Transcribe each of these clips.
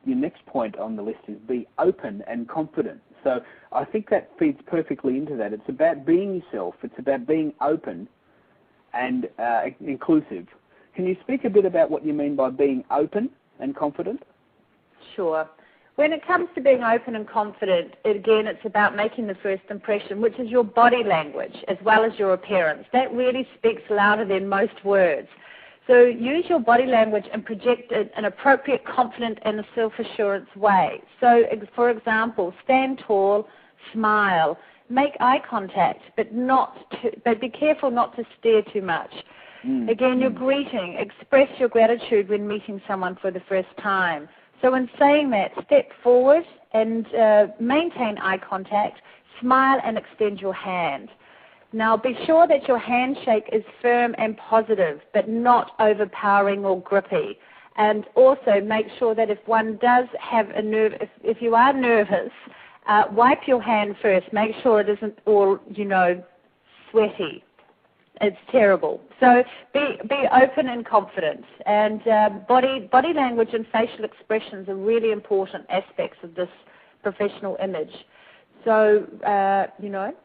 your next point on the list is be open and confident. So I think that feeds perfectly into that. It's about being yourself. It's about being open and inclusive. Can you speak a bit about what you mean by being open and confident? Sure. When it comes to being open and confident, again, it's about making the first impression, which is your body language as well as your appearance. That really speaks louder than most words. So use your body language and project an appropriate, confident and a self-assurance way. So, for example, stand tall, smile, make eye contact, but be careful not to stare too much. Again, your greeting, express your gratitude when meeting someone for the first time. So in saying that, step forward and maintain eye contact, smile and extend your hand. Now be sure that your handshake is firm and positive, but not overpowering or grippy. And also make sure that if one does have a if you are nervous, wipe your hand first. Make sure it isn't all, sweaty. It's terrible. So be open and confident. And body language and facial expressions are really important aspects of this professional image. So,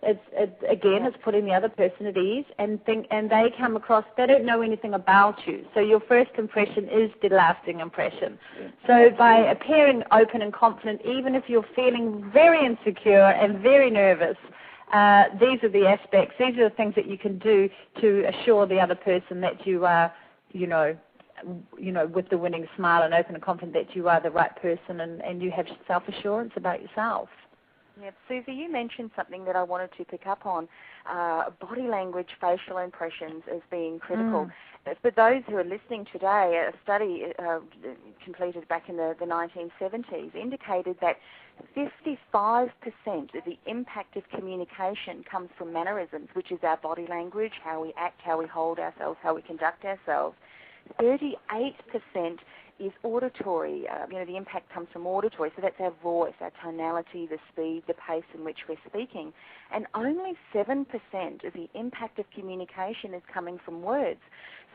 it's putting the other person at ease and they come across, they don't know anything about you. So your first impression is the lasting impression. So by appearing open and confident, even if you're feeling very insecure and very nervous, these are the aspects, these are the things that you can do to assure the other person that you are, with the winning smile and open and confident that you are the right person and you have self-assurance about yourself. Yeah, Susie, you mentioned something that I wanted to pick up on, body language, facial impressions as being critical. For those who are listening today, a study completed back in the 1970s indicated that 55% of the impact of communication comes from mannerisms, which is our body language, how we act, how we hold ourselves, how we conduct ourselves. 38% is auditory. The impact comes from auditory, so that's our voice, our tonality, the speed, the pace in which we're speaking. And only 7% of the impact of communication is coming from words.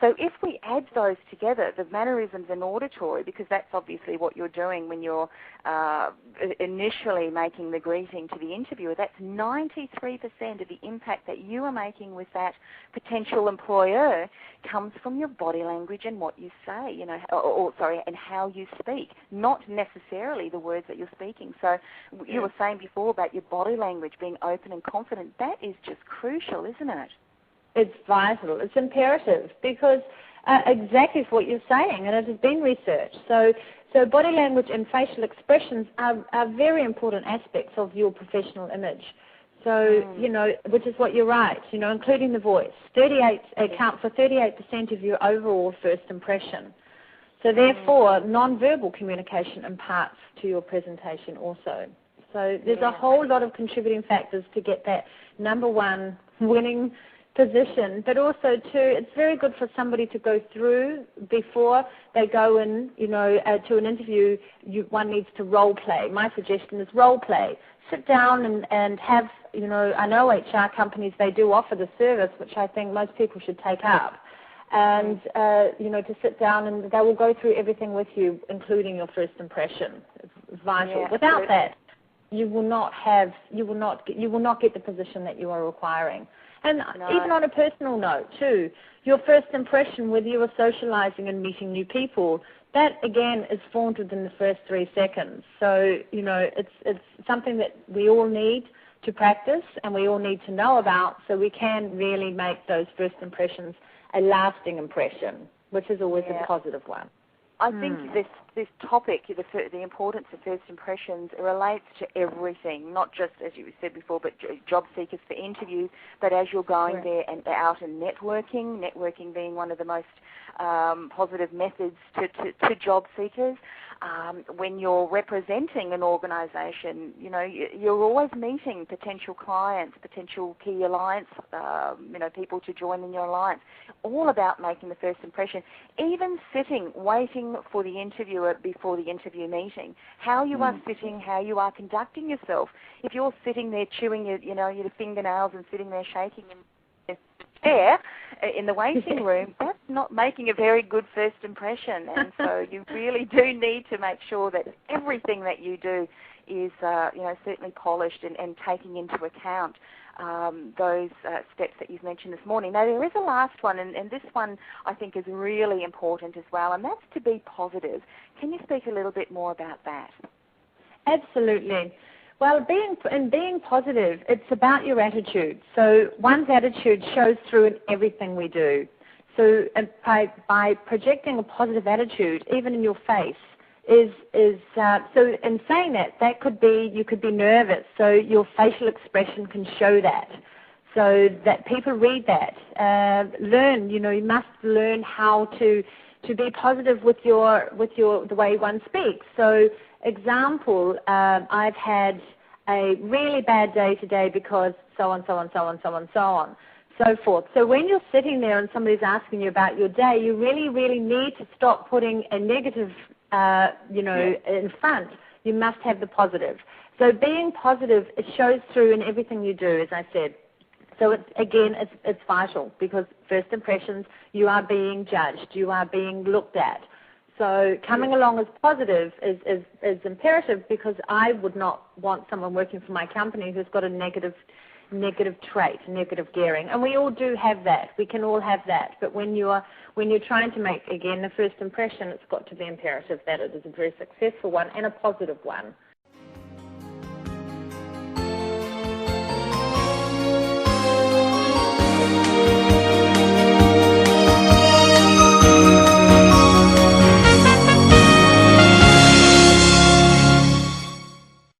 So if we add those together, the mannerisms and auditory, because that's obviously what you're doing when you're initially making the greeting to the interviewer, that's 93% of the impact that you are making with that potential employer comes from your body language and what you say, and how you speak, not necessarily the words that you're speaking. So you were saying before about your body language being open and confident. That is just crucial, isn't it? It's vital. It's imperative because exactly what you're saying, and it has been researched. So body language and facial expressions are very important aspects of your professional image. So, which is what you're right, including the voice. Account for 38% of your overall first impression. So therefore, non-verbal communication imparts to your presentation also. So there's a whole lot of contributing factors to get that number one winning position, but also too, it's very good for somebody to go through before they go in, to an interview. One needs to role play. My suggestion is role play. Sit down and have, I know HR companies, they do offer the service, which I think most people should take up. And, to sit down and they will go through everything with you, including your first impression. It's vital. Yeah, without that, you will not get the position that you are requiring. And even on a personal note, too, your first impression, whether you are socializing and meeting new people, that, again, is formed within the first 3 seconds. So, it's something that we all need to practice and we all need to know about so we can really make those first impressions a lasting impression, which is always a positive one. I think this topic, the importance of first impressions, relates to everything, not just, as you said before, but job seekers for interviews, but as you're going there and out and networking being one of the most positive methods to job seekers. When you're representing an organisation, you're always meeting potential clients, potential key alliance, people to join in your alliance, all about making the first impression. Even sitting, waiting for the interviewer before the interview meeting, how you are sitting, how you are conducting yourself. If you're sitting there chewing your fingernails and sitting there shaking and chair in the waiting room, that's not making a very good first impression. And so you really do need to make sure that everything that you do is, certainly polished and taking into account those steps that you've mentioned this morning. Now, there is a last one, and this one I think is really important as well, and that's to be positive. Can you speak a little bit more about that? Absolutely. Well, being positive, it's about your attitude. So one's attitude shows through in everything we do. So by projecting a positive attitude, even in your face, so in saying that could be, you could be nervous, so your facial expression can show that, so that people read that. You must learn how to be positive with the way one speaks. So example, I've had a really bad day today because so on, so forth. So when you're sitting there and somebody's asking you about your day, you really, really need to stop putting a negative in front. You must have the positive. So being positive, it shows through in everything you do, as I said. So it's vital, because first impressions, you are being judged, you are being looked at. So coming along as positive is imperative, because I would not want someone working for my company who's got a negative trait, negative gearing. And we all do have that. We can all have that. But when you're trying to make, again, the first impression, it's got to be imperative that it is a very successful one and a positive one.